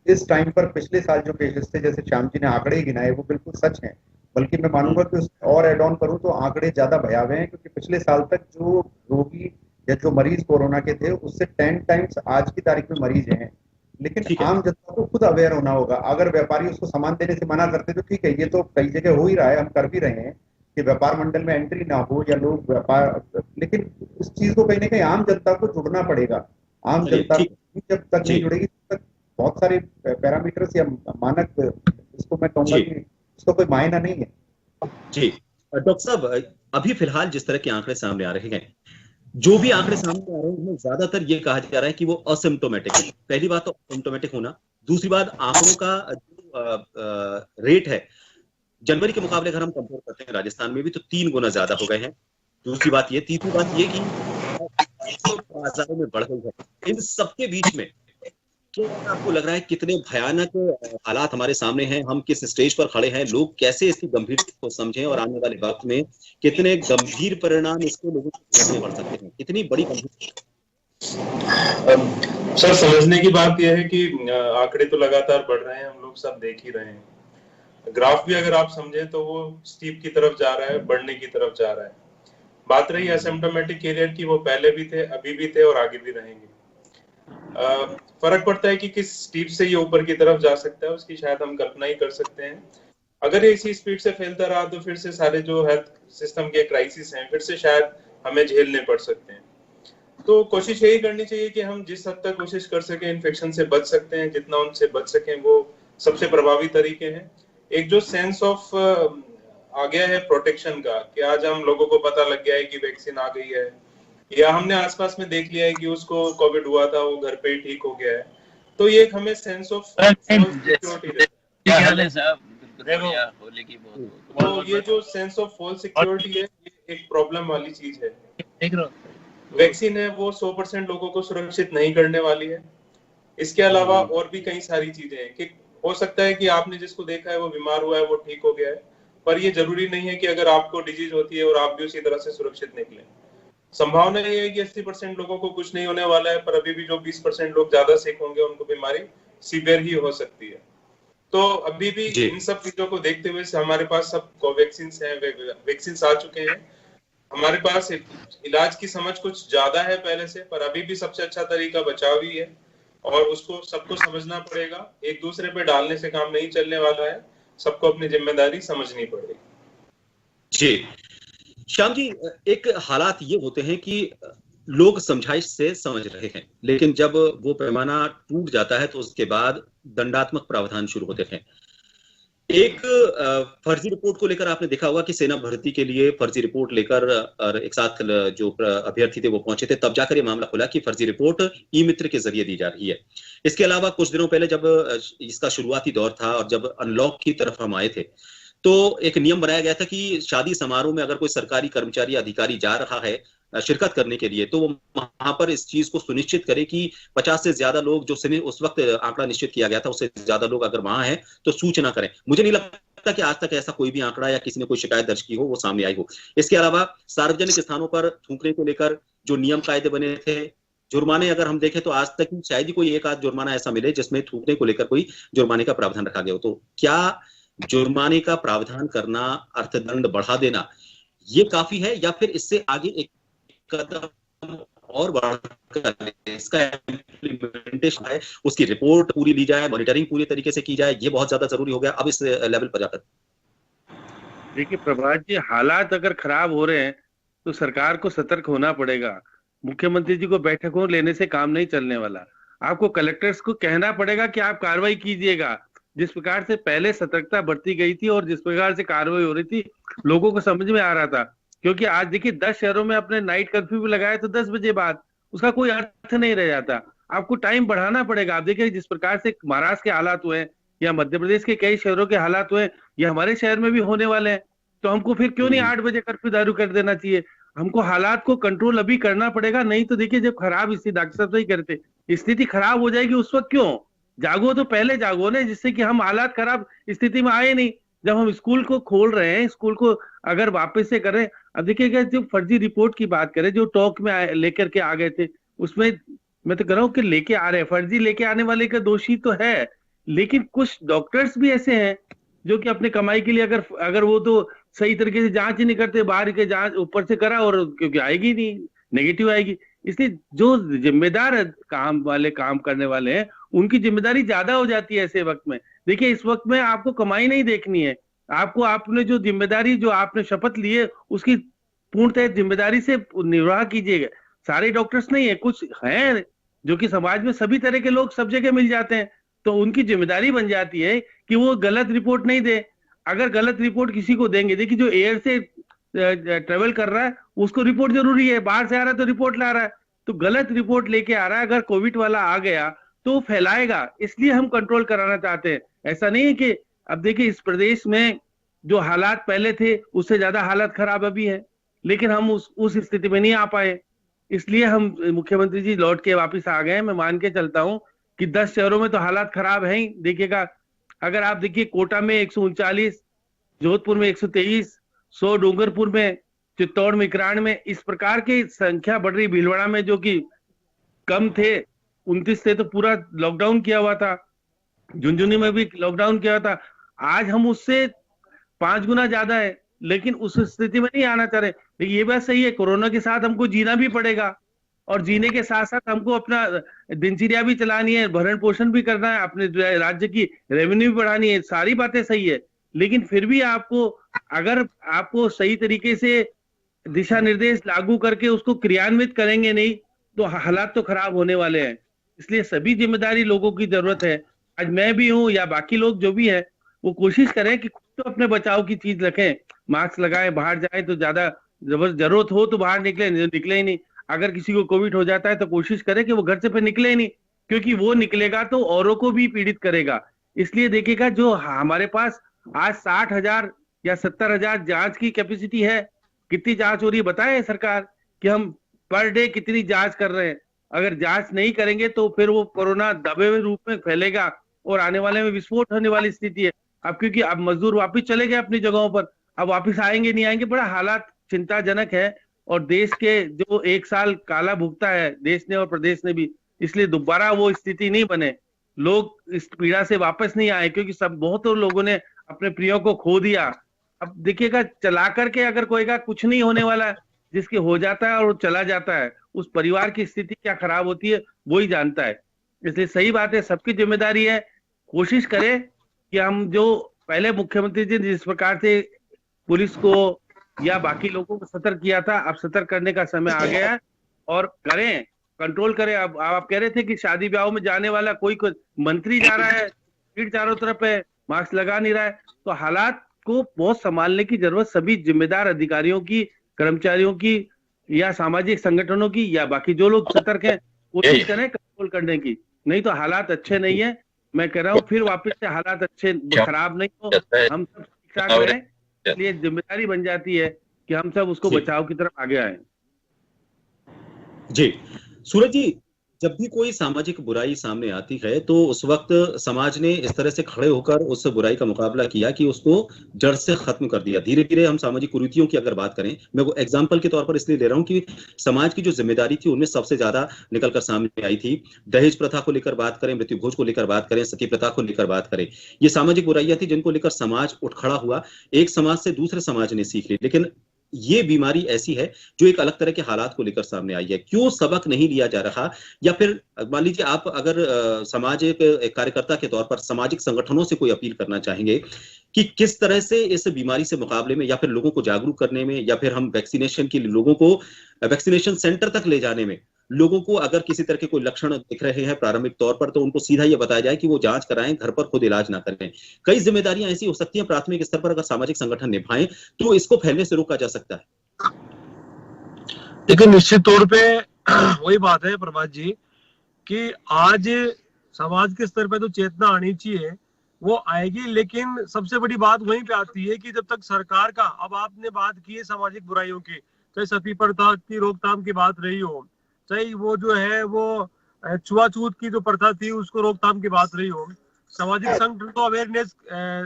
इस टाइम पर पिछले साल जो केसेस थे, जैसे श्याम जी ने आंकड़े गिनाए, वो बिल्कुल सच हैं, बल्कि मैं मानूंगा कि और एड ऑन करूं तो आंकड़े ज्यादा भयावह हैं, क्योंकि पिछले साल तक जो रोगी या जो मरीज कोरोना के थे उससे 10 टाइम्स आज की तारीख में मरीज हैं। लेकिन आम जनता को खुद अवेयर होना होगा। अगर व्यापारी उसको सामान देने से मना करते तो ठीक है, ये तो कई जगह हो ही रहा है, हम कर भी रहे हैं कि व्यापार मंडल में एंट्री ना हो या लोग व्यापार, लेकिन इस चीज को कहीं ना कहीं आम जनता को जुड़ना पड़ेगा। आम जनता जब तक नहीं जुड़ेगी तब तक बहुत सारे पैरामीटर्स या मानक, इसको मैं कहूंगा कि इसको कोई मायना नहीं है। जी डॉक्टर साहब, अभी फिलहाल जिस तरह के आंकड़े सामने आ रहे हैं, जो भी आंकड़े सामने आ रहे हैं, ज्यादातर ये कहा जा रहा है कि वो असिम्प्टोमेटिक है। पहली बात तो असिम्प्टोमेटिक होना, दूसरी बात आंकड़ों का जो रेट है जनवरी के मुकाबले अगर हम कंपेयर करते हैं राजस्थान में भी, तो 3 गुना ज्यादा हो गए हैं। दूसरी बात ये, तीसरी बात ये कि बाजारों में बढ़ गई है। इन सबके बीच में आपको लग रहा है कितने भयानक हालात हमारे सामने हैं, हम किस स्टेज पर खड़े हैं, लोग कैसे इसकी गंभीरता को समझें और आने वाले वक्त में कितने गंभीर परिणाम इसके लोगों को झेलने पड़ सकते हैं, कितनी बड़ी गंभीर। सर, समझने की बात यह है कि आंकड़े तो लगातार बढ़ रहे हैं, हम लोग सब देख ही रहे हैं। ग्राफ भी अगर आप समझें तो वो स्टीप की तरफ जा रहा है, बढ़ने की तरफ जा रहा है। बात रही एसिम्प्टोमेटिक कैरियर की, वो पहले भी थे, अभी भी थे और आगे भी रहेंगे। फर्क पड़ता है कि किस स्पीड से ये ऊपर की तरफ जा सकता है, उसकी शायद हम कल्पना ही कर सकते हैं। अगर ये इसी स्पीड से फैलता रहा तो फिर से सारे जो हेल्थ सिस्टम के क्राइसिस हैं फिर से शायद हमें झेलने पड़ सकते हैं। तो कोशिश यही करनी चाहिए कि हम जिस हद तक कोशिश कर सकें इन्फेक्शन से बच सकते हैं, जितना उनसे बच सकें वो सबसे प्रभावी तरीके हैं। एक जो सेंस ऑफ आ गया है प्रोटेक्शन का, कि आज हम लोगों को पता लग गया है कि वैक्सीन आ गई है, या हमने आसपास में देख लिया है कि उसको कोविड हुआ था, वो घर पे ही ठीक हो गया है, तो ये हमें सेंस ऑफ सिक्योरिटी, तो ये जो सेंस ऑफ फॉल्स सिक्योरिटी है ये एक प्रॉब्लम वाली चीज है। वैक्सीन है वो 100% लोगों को सुरक्षित नहीं करने वाली है। इसके अलावा और भी कई सारी चीजें हैं कि हो सकता है कि आपने जिसको देखा है वो बीमार हुआ है, वो ठीक हो गया है, पर ये जरूरी नहीं है कि अगर आपको डिजीज होती है और आप भी उसी तरह से सुरक्षित निकले। संभावना ये है कि 80% लोगों को कुछ नहीं होने वाला है, पर अभी भी जो 20% लोग ज्यादा सिक होंगे उनको बीमारी सीवियर ही हो सकती है। तो अभी भी इन सब चीजों को देखते हुए हमारे पास सब कोवैक्सीन हैं, वैक्सीन आ चुके हैं, हमारे पास इलाज की समझ कुछ ज्यादा है पहले से, पर अभी भी सबसे अच्छा तरीका बचाव ही है और उसको सबको समझना पड़ेगा। एक दूसरे पे डालने से काम नहीं चलने वाला है, सबको अपनी जिम्मेदारी समझनी पड़ेगी। जी श्याम जी, एक हालात ये होते हैं कि लोग समझाइश से समझ रहे हैं, लेकिन जब वो पैमाना टूट जाता है तो उसके बाद दंडात्मक प्रावधान शुरू होते हैं। एक फर्जी रिपोर्ट को लेकर आपने देखा होगा कि सेना भर्ती के लिए फर्जी रिपोर्ट लेकर और एक साथ जो अभ्यर्थी थे वो पहुंचे थे, तब जाकर ये मामला खुला कि फर्जी रिपोर्ट ई मित्र के जरिए दी जा रही है। इसके अलावा कुछ दिनों पहले जब इसका शुरुआती दौर था और जब अनलॉक की तरफ हम आए थे तो एक नियम बनाया गया था कि शादी समारोह में अगर कोई सरकारी कर्मचारी अधिकारी जा रहा है शिरकत करने के लिए तो वो वहां पर इस चीज को सुनिश्चित करे कि 50 से ज्यादा लोग, जो उस वक्त आंकड़ा निश्चित किया गया था उससे ज्यादा लोग अगर वहां हैं तो सूचना करें। मुझे नहीं लगता कि आज तक ऐसा कोई भी आंकड़ा या किसी ने कोई शिकायत दर्ज की हो वो सामने आई हो। इसके अलावा सार्वजनिक स्थानों पर थूकने को लेकर जो नियम कायदे बने थे, जुर्माने अगर हम देखें तो आज तक शायद ही कोई एक आध जुर्माना ऐसा मिले जिसमें थूकने को लेकर कोई जुर्माने का प्रावधान रखा गया हो। तो क्या जुर्माने का प्रावधान करना, अर्थदंड बढ़ा देना, ये काफी है या फिर इससे आगे एक कदम और बढ़कर इसका इम्प्लीमेंटेशन है, उसकी रिपोर्ट पूरी ली जाए, मॉनिटरिंग पूरी तरीके से की जाए, ये बहुत ज्यादा जरूरी हो गया अब इस लेवल पर जाकर? देखिए प्रभात जी, हालात अगर खराब हो रहे हैं तो सरकार को सतर्क होना पड़ेगा। मुख्यमंत्री जी को बैठकों लेने से काम नहीं चलने वाला। आपको कलेक्टर्स को कहना पड़ेगा कि आप कार्रवाई कीजिएगा। जिस प्रकार से पहले सतर्कता बरती गई थी और जिस प्रकार से कार्रवाई हो रही थी लोगों को समझ में आ रहा था, क्योंकि आज देखिए 10 शहरों में अपने नाइट कर्फ्यू भी लगाया तो 10 बजे बाद उसका कोई अर्थ नहीं रह जाता। आपको टाइम बढ़ाना पड़ेगा। आप देखिए जिस प्रकार से महाराष्ट्र के हालात हुए हैं या मध्य प्रदेश के कई शहरों के हालात हुए हैं, ये हमारे शहर में भी होने वाले हैं, तो हमको फिर क्यों नहीं 8 बजे कर्फ्यू लागू कर देना चाहिए? हमको हालात को कंट्रोल अभी करना पड़ेगा, नहीं तो देखिए जब खराब स्थिति, डॉक्टर साहब सही करते, स्थिति खराब हो जाएगी उस वक्त क्यों जागो, तो पहले जागो ना, जिससे कि हम हालात खराब स्थिति में आए नहीं। जब हम स्कूल को खोल रहे हैं, स्कूल को अगर वापस से कर रहे हैं, अब देखिएगा जो फर्जी रिपोर्ट की बात करें, जो टॉक में लेकर के आ गए थे, उसमें मैं तो कह रहा हूँ कि लेके आ रहे हैं, फर्जी लेके आने वाले का दोषी तो है, लेकिन कुछ डॉक्टर्स भी ऐसे हैं जो कि अपने कमाई के लिए अगर वो तो सही तरीके से जांच ही नहीं करते, बाहर के जांच ऊपर से करा और क्योंकि आएगी नहीं, नेगेटिव आएगी। इसलिए जो जिम्मेदार काम करने वाले हैं उनकी जिम्मेदारी ज्यादा हो जाती है ऐसे वक्त में। देखिए इस वक्त में आपको कमाई नहीं देखनी है, आपको आपने जो जिम्मेदारी, जो आपने शपथ ली है उसकी पूर्णतः जिम्मेदारी से निर्वाह कीजिएगा। सारे डॉक्टर्स नहीं है, कुछ हैं जो कि समाज में सभी तरह के लोग सब जगह मिल जाते हैं, तो उनकी जिम्मेदारी बन जाती है कि वो गलत रिपोर्ट नहीं दे। अगर गलत रिपोर्ट किसी को देंगे, देखिए जो एयर से ट्रेवल कर रहा है उसको रिपोर्ट जरूरी है, बाहर से आ रहा है तो रिपोर्ट ला रहा है, तो गलत रिपोर्ट लेके आ रहा है, अगर कोविड वाला आ गया तो फैलाएगा, इसलिए हम कंट्रोल कराना चाहते हैं। ऐसा नहीं है कि अब देखिए इस प्रदेश में जो हालात पहले थे उससे ज्यादा हालात खराब अभी है, लेकिन हम उस स्थिति में नहीं आ पाए, इसलिए हम मुख्यमंत्री जी लौट के वापस आ गए। मैं मान के चलता हूं कि 10 शहरों में तो हालात खराब है ही। देखिएगा, अगर आप देखिए कोटा में 139, जोधपुर में 123, 100 डूंगरपुर में, चित्तौड़ में 91 में, इस प्रकार की संख्या बढ़ रही। भीलवाड़ा में जो कि कम थे 29 से, तो पूरा लॉकडाउन किया हुआ था। झुंझुनू में भी लॉकडाउन किया हुआ था। आज हम उससे 5 गुना ज्यादा है, लेकिन उस स्थिति में नहीं आना चाह रहे। लेकिन ये बात सही है, कोरोना के साथ हमको जीना भी पड़ेगा, और जीने के साथ साथ हमको अपना दिनचर्या भी चलानी है, भरण पोषण भी करना है, अपने राज्य की रेवेन्यू भी बढ़ानी है। सारी बातें सही है, लेकिन फिर भी आपको, अगर आपको सही तरीके से दिशा निर्देश लागू करके उसको क्रियान्वित करेंगे नहीं, तो हालात तो खराब होने वाले हैं। इसलिए सभी जिम्मेदारी लोगों की जरूरत है। आज मैं भी हूं या बाकी लोग जो भी है, वो कोशिश करें कि खुद तो अपने बचाव की चीज रखें, मास्क लगाएं, बाहर जाएं तो ज्यादा जरूरत हो तो बाहर निकले, निकले ही नहीं। अगर किसी को कोविड हो जाता है तो कोशिश करें कि वो घर से फिर निकले ही नहीं, क्योंकि वो निकलेगा तो औरों को भी पीड़ित करेगा। इसलिए देखिएगा, जो हमारे पास आज 60,000 या 70,000 जांच की कैपेसिटी है, कितनी जांच हो रही है बताए सरकार कि हम पर डे कितनी जांच कर रहे हैं। अगर जांच नहीं करेंगे तो फिर वो कोरोना दबे हुए रूप में फैलेगा और आने वाले में विस्फोट होने वाली स्थिति है। अब क्योंकि अब मजदूर वापिस चले गए अपनी जगहों पर, अब वापिस आएंगे नहीं आएंगे, बड़ा हालात चिंताजनक है। और देश के जो 1 साल काला भुगता है देश ने और प्रदेश ने भी, इसलिए दोबारा वो स्थिति नहीं बने, लोग इस पीड़ा से वापस नहीं आए, क्योंकि बहुत लोगों ने अपने प्रियों को खो दिया। अब देखिएगा, चला करके अगर कोई का कुछ नहीं होने वाला, जिसके हो जाता है और चला जाता है, उस परिवार की स्थिति क्या खराब होती है वो ही जानता है। इसलिए सही बात है, सबकी जिम्मेदारी है, कोशिश करें कि हम जो पहले मुख्यमंत्री जी जिस प्रकार से पुलिस को या बाकी लोगों को सतर्क किया था, अब सतर्क करने का समय आ गया है, और करें, कंट्रोल करें। अब आप कह रहे थे कि शादी ब्याह में जाने वाला कोई मंत्री जा रहा है, भीड़ चारों तरफ है, मास्क लगा नहीं रहा है, तो हालात को बहुत संभालने की जरूरत सभी जिम्मेदार अधिकारियों की, कर्मचारियों की, या सामाजिक संगठनों की, या बाकी जो लोग सतर्क हैं, कोशिश करें कंट्रोल करने की। नहीं तो हालात अच्छे नहीं है। मैं कह रहा हूँ फिर वापस से हालात अच्छे खराब नहीं हो, हम सब ठीक ठाक रहें। इसलिए जिम्मेदारी बन जाती है कि हम सब उसको बचाव की तरफ आगे आए। जी सूरज जी, जब भी कोई सामाजिक बुराई सामने आती है तो उस वक्त समाज ने इस तरह से खड़े होकर उस बुराई का मुकाबला किया कि उसको जड़ से खत्म कर दिया। धीरे धीरे हम सामाजिक कुरीतियों की अगर बात करें, मैं वो एग्जाम्पल के तौर पर इसलिए ले रहा हूं कि समाज की जो जिम्मेदारी थी उनमें सबसे ज्यादा निकलकर सामने आई थी। दहेज प्रथा को लेकर बात करें, मृत्यु भोज को लेकर बात करें, सती प्रथा को लेकर बात करें, ये सामाजिक बुराइयां थी जिनको लेकर समाज उठ खड़ा हुआ, एक समाज से दूसरे समाज ने सीख ली। लेकिन ये बीमारी ऐसी है जो एक अलग तरह के हालात को लेकर सामने आई है। क्यों सबक नहीं लिया जा रहा? या फिर मान लीजिए आप अगर समाज एक कार्यकर्ता के तौर पर सामाजिक संगठनों से कोई अपील करना चाहेंगे कि किस तरह से इस बीमारी से मुकाबले में, या फिर लोगों को जागरूक करने में, या फिर हम वैक्सीनेशन के लिए लोगों को वैक्सीनेशन सेंटर तक ले जाने में, लोगों को अगर किसी तरह के कोई लक्षण दिख रहे हैं प्रारंभिक तौर पर तो उनको सीधा ये बताया जाए कि वो जांच कराएं, घर पर खुद इलाज ना करें। कई जिम्मेदारियां ऐसी हो सकती हैं प्राथमिक स्तर पर, अगर सामाजिक संगठन निभाएं तो इसको फैलने से रोका जा सकता है। देखिए, निश्चित तौर पे वही बात है प्रभात जी कि आज समाज के स्तर पे तो चेतना आनी चाहिए, वो आएगी, लेकिन सबसे बड़ी बात वहीं पे आती है कि जब तक सरकार का, अब आपने बात की है सामाजिक बुराइयों की, चाहे सती प्रथा की रोकथाम की बात रही हो, चाहे वो जो है वो छुआछूत की जो प्रथा थी उसको रोकथाम की बात रही हो, सामाजिक संगठन तो अवेयरनेस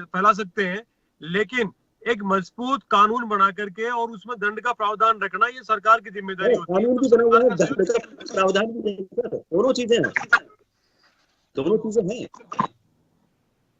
फैला सकते हैं, लेकिन एक मजबूत कानून बना करके और उसमें दंड का प्रावधान रखना ये सरकार की जिम्मेदारी होती है। प्रावधान भी दोनों चीजें हैं, दोनों चीजें हैं।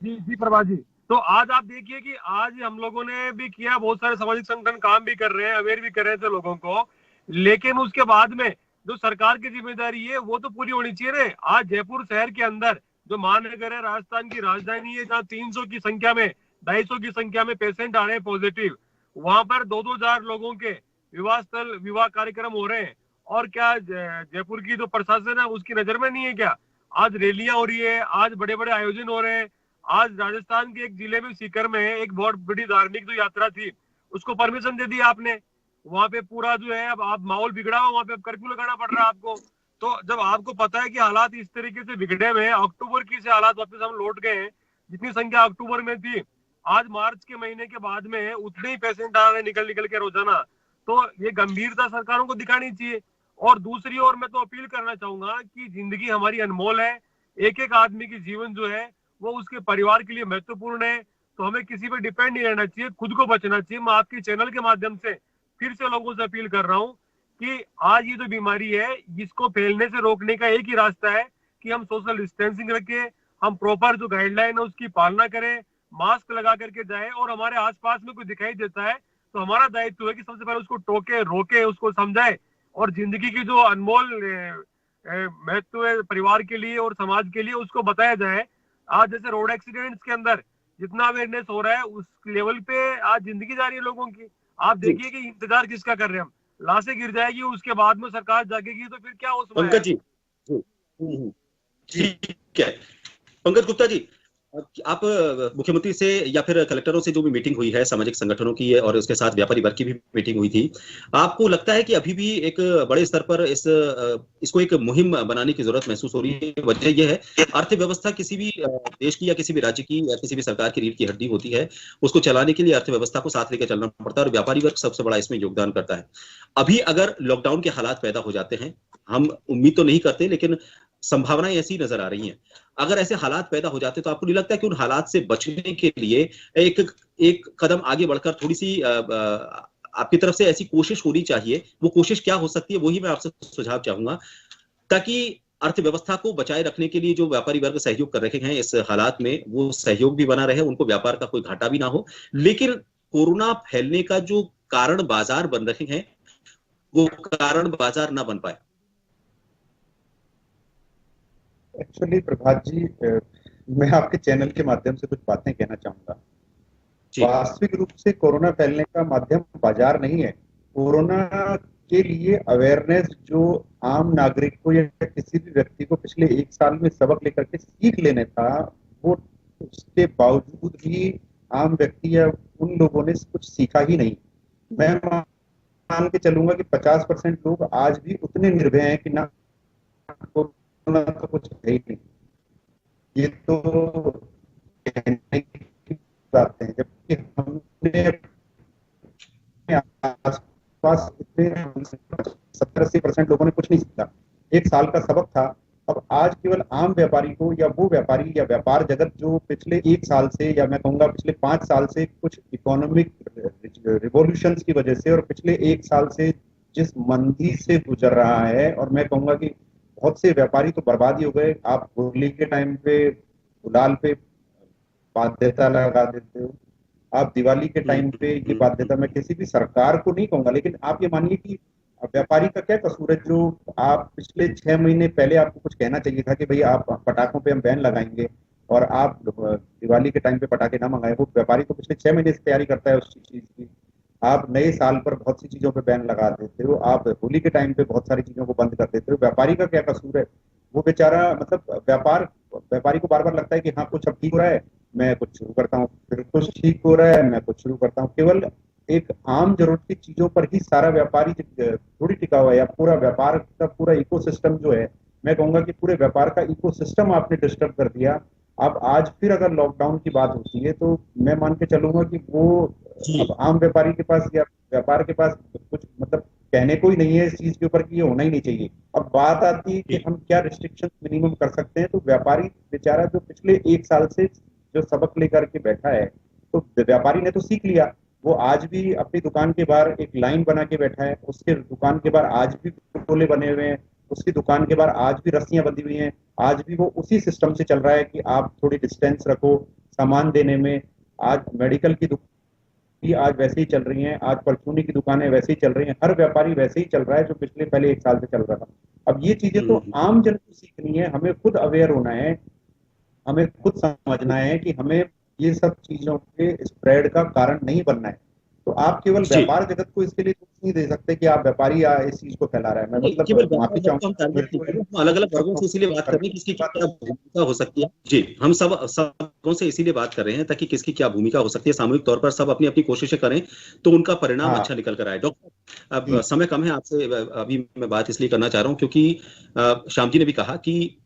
जी प्रभा जी, तो आज आप देखिए कि आज हम लोगों ने भी किया, बहुत सारे सामाजिक संगठन काम भी कर रहे हैं, अवेयर भी कर रहे थे लोगों को, लेकिन उसके बाद में जो सरकार की जिम्मेदारी है वो तो पूरी होनी चाहिए रे। आज जयपुर शहर के अंदर जो महानगर है, राजस्थान की राजधानी है, जहाँ 300 की संख्या में, 250 की संख्या में पेशेंट आ रहे हैं पॉजिटिव, वहां पर 2-2 हजार लोगों के विवाह कार्यक्रम हो रहे हैं। और क्या जयपुर की जो प्रशासन है उसकी नजर में नहीं है क्या? आज रैलियां हो रही है, आज बड़े बड़े आयोजन हो रहे हैं। आज राजस्थान के एक जिले में सीकर में एक बहुत बड़ी धार्मिक जो यात्रा थी उसको परमिशन दे दी आपने, वहां पे पूरा जो है अब आप माहौल बिगड़ा हुआ, वहां पे कर्फ्यू लगाना पड़ रहा है आपको। तो जब आपको पता है कि हालात इस तरीके से बिगड़े हुए हैं, अक्टूबर की से हालात वापस हम लौट गए हैं, जितनी संख्या अक्टूबर में थी आज मार्च के महीने के बाद में उतने ही पेशेंट आ रहे हैं निकल के रोजाना। तो ये गंभीरता सरकारों को दिखानी चाहिए। और दूसरी ओर मैं तो अपील करना चाहूंगा कि जिंदगी हमारी अनमोल है, एक एक आदमी की जीवन जो है वो उसके परिवार के लिए महत्वपूर्ण है। तो हमें किसी पे डिपेंड नहीं रहना चाहिए, खुद को बचना चाहिए। मैं आपके चैनल के माध्यम से फिर से लोगों से अपील कर रहा हूँ कि आज ये जो बीमारी है इसको फैलने से रोकने का एक ही रास्ता है कि हम सोशल डिस्टेंसिंग रखें, हम प्रॉपर जो गाइडलाइन है उसकी पालना करें, मास्क लगा करके जाए, और हमारे आसपास में कोई दिखाई देता है तो हमारा दायित्व है कि सबसे पहले उसको टोके, रोके, उसको समझाए, और जिंदगी की जो अनमोल महत्व है परिवार के लिए और समाज के लिए उसको बताया जाए। आज जैसे रोड एक्सीडेंट्स के अंदर जितना अवेयरनेस हो रहा है उस लेवल पे आज जिंदगी जा रही है लोगों की। आप देखिए कि इंतजार किसका कर रहे हैं हम, लाशें गिर जाएगी उसके बाद में सरकार जागेगी तो फिर क्या हो सकता है। पंकज जी ठीक है। पंकज गुप्ता जी, आप मुख्यमंत्री से या फिर कलेक्टरों से जो भी मीटिंग हुई है सामाजिक संगठनों की है और उसके साथ व्यापारी वर्ग की भी मीटिंग हुई थी, आपको लगता है कि अभी भी एक बड़े स्तर पर इसको एक मुहिम बनाने की जरूरत महसूस हो रही है? वजह यह है अर्थव्यवस्था किसी भी देश की या किसी भी राज्य की या किसी भी सरकार की रीढ़ की हड्डी होती है, उसको चलाने के लिए अर्थव्यवस्था को साथ लेकर चलना पड़ता है और व्यापारी वर्ग सबसे बड़ा इसमें योगदान करता है। अभी अगर लॉकडाउन के हालात पैदा हो जाते हैं, हम उम्मीद तो नहीं करते लेकिन संभावनाएं ऐसी नजर आ रही हैं, अगर ऐसे हालात पैदा हो जाते तो आपको नहीं लगता कि उन हालात से बचने के लिए एक कदम आगे बढ़कर थोड़ी सी आपकी तरफ से ऐसी कोशिश होनी चाहिए? वो कोशिश क्या हो सकती है वही मैं आपसे सुझाव चाहूंगा, ताकि अर्थव्यवस्था को बचाए रखने के लिए जो व्यापारी वर्ग सहयोग कर रहे हैं इस हालात में, वो सहयोग भी बना रहे, उनको व्यापार का कोई घाटा भी ना हो, लेकिन कोरोना फैलने का जो कारण बाजार बन रहे हैं वो कारण बाजार ना बन पाए। एक्चुअली प्रभात जी, मैं आपके चैनल के माध्यम से कुछ बातें कहना चाहूंगा। वास्तविक रूप से कोरोना फैलने का माध्यम बाजार नहीं है। कोरोना के लिए अवेयरनेस जो आम नागरिक को या किसी भी व्यक्ति को पिछले 1 साल में सबक लेकर के सीख लेने था, वो उसके बावजूद भी आम व्यक्ति या उन लोगों ने कुछ सीखा ही नहीं। मैं मान के चलूंगा कि 50% लोग आज भी उतने निर्भय हैं कि ना तो कुछ है ही नहीं। ये तो कहने की बात है, जबकि हमने आसपास इतने 70-80% लोगों ने कुछ नहीं सीखा। 1 साल का सबक था। अब आज केवल आम व्यापारी को या वो व्यापारी या व्यापार जगत जो पिछले 1 साल से या मैं कहूंगा पिछले 5 साल से कुछ इकोनॉमिक रिवॉल्यूशंस की वजह से और पिछले 1 साल से जिस मंदी से गुजर रहा है, और मैं कहूंगा कि बहुत से व्यापारी तो बर्बाद ही हो गए। आप होली के टाइम पे गुलाल पे बाध्यता लगा देते हो, आप दिवाली के टाइम पे ये बाध्यता, मैं किसी भी सरकार को नहीं कहूंगा, लेकिन आप ये मानिए कि व्यापारी का क्या कसूर है जो आप पिछले 6 महीने पहले आपको कुछ कहना चाहिए था कि भाई आप पटाखों पे हम बैन लगाएंगे और आप दिवाली के टाइम पे पटाखे ना मंगाए। वो व्यापारी तो पिछले 6 महीने से तैयारी करता है उस चीज की। आप नए साल पर बहुत सी चीजों पे बैन लगा देते हो, आप होली के टाइम पे बहुत सारी चीजों को बंद कर देते हो। व्यापारी का क्या कसूर है? वो बेचारा, मतलब व्यापारी को बार बार लगता है कि हाँ कुछ अब ठीक हो रहा है, मैं कुछ शुरू करता हूँ, फिर कुछ ठीक हो रहा है, मैं कुछ शुरू करता हूँ। केवल एक आम जरूरत की चीजों पर ही सारा व्यापारी थोड़ी टिका हुआ है, या पूरा व्यापार का पूरा इकोसिस्टम जो है, मैं कहूंगा कि पूरे व्यापार का इकोसिस्टम आपने डिस्टर्ब कर दिया। अब आज फिर अगर लॉकडाउन की बात होती है तो मैं मान के चलूंगा कि वो अब आम व्यापारी के पास या व्यापार के पास कुछ मतलब कहने को ही नहीं है इस चीज के ऊपर कि ये होना ही नहीं चाहिए। अब बात आती है कि हम क्या रिस्ट्रिक्शन मिनिमम कर सकते हैं, तो व्यापारी बेचारा जो पिछले 1 साल से जो सबक लेकर के बैठा है, तो व्यापारी ने तो सीख लिया। वो आज भी अपनी दुकान के बाहर एक लाइन बना के बैठा है, उसके दुकान के बाहर आज भी टोले बने हुए हैं, उसकी दुकान के बाहर आज भी रस्सियां बंधी हुई हैं, आज भी वो उसी सिस्टम से चल रहा है कि आप थोड़ी डिस्टेंस रखो सामान देने में। आज मेडिकल की दुकान भी आज वैसे ही चल रही हैं, आज परचूनी की दुकानें वैसे ही चल रही हैं, हर व्यापारी वैसे ही चल रहा है जो पिछले पहले 1 साल से चल रहा था। अब ये चीजें तो आम जन को सीखनी है, हमें खुद अवेयर होना है, हमें खुद समझना है कि हमें ये सब चीजों के स्प्रेड का कारण नहीं बनना है। तो आप केवल व्यापार जगत को इसके लिए नहीं दे सकते कि आप व्यापारी इस चीज को फैला रहे हैं। मैं मतलब माफी चाहूंगा, अलग अलग वर्गों से इसीलिए बात कर रहे हैं किसकी क्या भूमिका हो सकती है। जी, हम सबों से इसीलिए बात कर रहे हैं ताकि किसकी क्या भूमिका हो सकती है, सामूहिक तौर पर सब अपनी अपनी कोशिशें करें तो उनका परिणाम अच्छा निकल कर आए। डॉक्टर, अब समय कम है, आपसे अभी मैं बात इसलिए करना चाह रहा हूँ क्योंकि श्याम जी ने भी कहा कि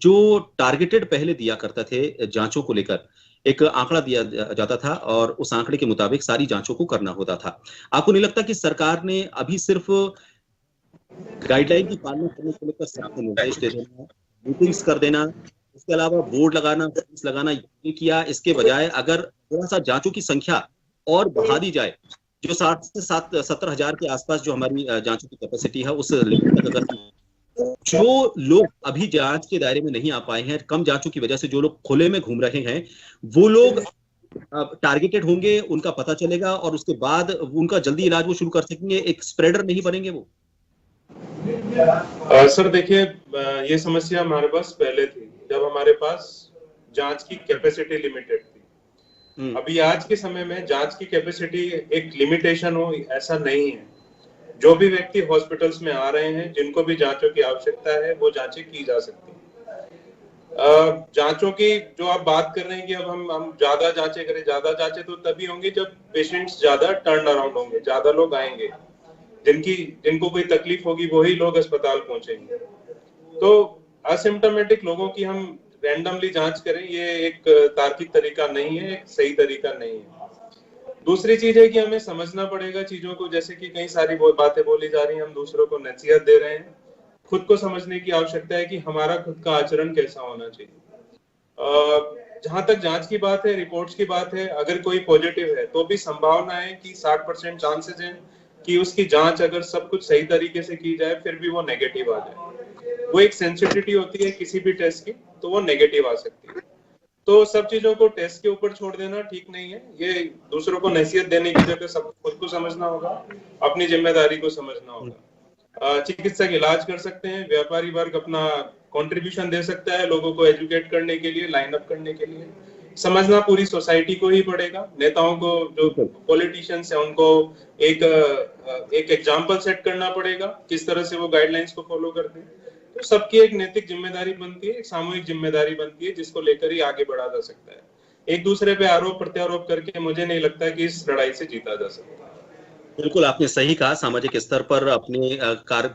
जो टारगेटेड पहले दिया करते थे जांचों को लेकर, एक आंकड़ा दिया जाता था और उस आंकड़े के मुताबिक सारी जांचों को करना होता था। आपको नहीं लगता कि सरकार ने अभी सिर्फ गाइडलाइन की पालना करने को लेकर निर्देश दे देना, मीटिंग्स कर देना इसके अलावा बोर्ड लगाना, फीस लगाना ये किया। इसके बजाय अगर थोड़ा सा जांचों की संख्या और बढ़ा दी जाए, जो 60 से 70 हजार के आसपास जो हमारी जांचों की कैपेसिटी है, उस लिमिट तक अगर जो लोग अभी जांच के दायरे में नहीं आ पाए हैं, कम जांचों की वजह से जो लोग खुले में घूम रहे हैं, वो लोग टारगेटेड होंगे, उनका पता चलेगा और उसके बाद उनका जल्दी इलाज वो शुरू कर सकेंगे, एक स्प्रेडर नहीं बनेंगे वो। सर देखिए, ये समस्या हमारे पास पहले थी जब हमारे पास जांच की कैपेसिटी लिमिटेड थी। अभी आज के समय में जांच की कैपेसिटी एक लिमिटेशन हो ऐसा नहीं है। जो भी व्यक्ति हॉस्पिटल्स में आ रहे हैं, जिनको भी जांचों की आवश्यकता है, वो जांचें की जा सकती हैं। जांचों की जो आप बात कर रहे हैं कि अब हम ज्यादा जांचें करें, ज्यादा जांचें तो तभी होंगी जब पेशेंट्स ज्यादा टर्न अराउंड होंगे, ज्यादा लोग आएंगे, जिनको कोई तकलीफ होगी वही लोग अस्पताल पहुंचेंगे। तो असिम्प्टोमेटिक लोगों की हम रैंडमली जांच करें, ये एक तार्किक तरीका नहीं है, एक सही तरीका नहीं है। दूसरी चीज है कि हमें समझना पड़ेगा चीजों को, जैसे कि कई सारी बातें बोली जा रही हैं, हम दूसरों को नसीहत दे रहे हैं। खुद को समझने की आवश्यकता है कि हमारा खुद का आचरण कैसा होना चाहिए। जहां तक जांच की बात है, रिपोर्ट्स की बात है, अगर कोई पॉजिटिव है तो भी संभावना है कि 60% चांसेस हैं कि उसकी जांच अगर सब कुछ सही तरीके से की जाए फिर भी वो नेगेटिव आ जाए। वो एक सेंसिटिविटी होती है किसी भी टेस्ट की, तो वो नेगेटिव आ सकती है। तो सब चीजों को टेस्ट के ऊपर छोड़ देना ठीक नहीं है। ये दूसरों को नसीहत देने की जगह सब खुद को समझना होगा, अपनी जिम्मेदारी को समझना होगा। चिकित्सक इलाज कर सकते हैं, व्यापारी वर्ग अपना कंट्रीब्यूशन दे सकता है लोगों को एजुकेट करने के लिए, लाइन अप करने के लिए। समझना पूरी सोसाइटी को ही पड़ेगा। नेताओं को, जो पॉलिटिशियंस हैं, उनको एक एग्जाम्पल सेट करना पड़ेगा किस तरह से वो गाइडलाइंस को फॉलो करते हैं। तो सबकी एक नैतिक जिम्मेदारी बनती है, एक सामूहिक जिम्मेदारी बनती है, जिसको लेकर ही आगे बढ़ा जा सकता है। एक दूसरे पे आरोप प्रत्यारोप करके मुझे नहीं लगता कि इस लड़ाई से जीता जा सकता है। बिल्कुल आपने सही कहा। सामाजिक स्तर पर अपने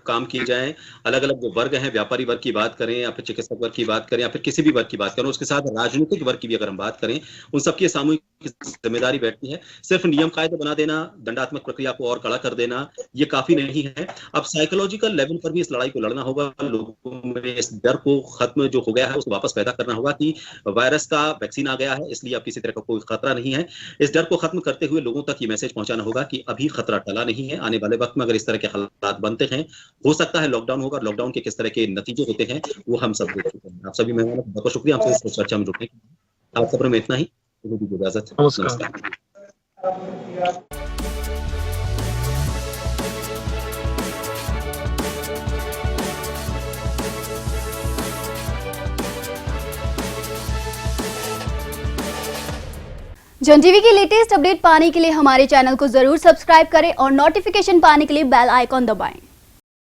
काम किए जाएं। अलग अलग जो वर्ग हैं, व्यापारी वर्ग की बात करें या फिर चिकित्सक वर्ग की बात करें या फिर किसी भी वर्ग की बात करें, उसके साथ राजनीतिक वर्ग की भी अगर हम बात करें, उन सबकी सामूहिक जिम्मेदारी बैठती है। सिर्फ नियम कायदे बना देना, दंडात्मक प्रक्रिया को और कड़ा कर देना, ये काफी नहीं है। अब साइकोलॉजिकल लेवल पर भी इस लड़ाई को लड़ना होगा। लोगों में इस डर को खत्म जो हो गया है उसको वापस पैदा करना होगा कि वायरस का वैक्सीन आ गया है, इसलिए अब किसी तरह का कोई खतरा नहीं है। इस डर को खत्म करते हुए लोगों तक ये मैसेज पहुंचाना होगा कि अभी खतरा टला नहीं है। आने वाले वक्त में अगर इस तरह के हालात बनते हैं, हो सकता है लॉकडाउन होगा। लॉकडाउन के किस तरह के नतीजे होते हैं वो हम सब देख चुके हैं। आप सभी मेहमानों का बहुत शुक्रिया हमसे इस चर्चा में जुड़ने के लिए। आज खबर में इतना ही, इजाजत, नमस्कार। जन टीवी की लेटेस्ट अपडेट पाने के लिए हमारे चैनल को जरूर सब्सक्राइब करें और नोटिफिकेशन पाने के लिए बेल आइकॉन दबाएं।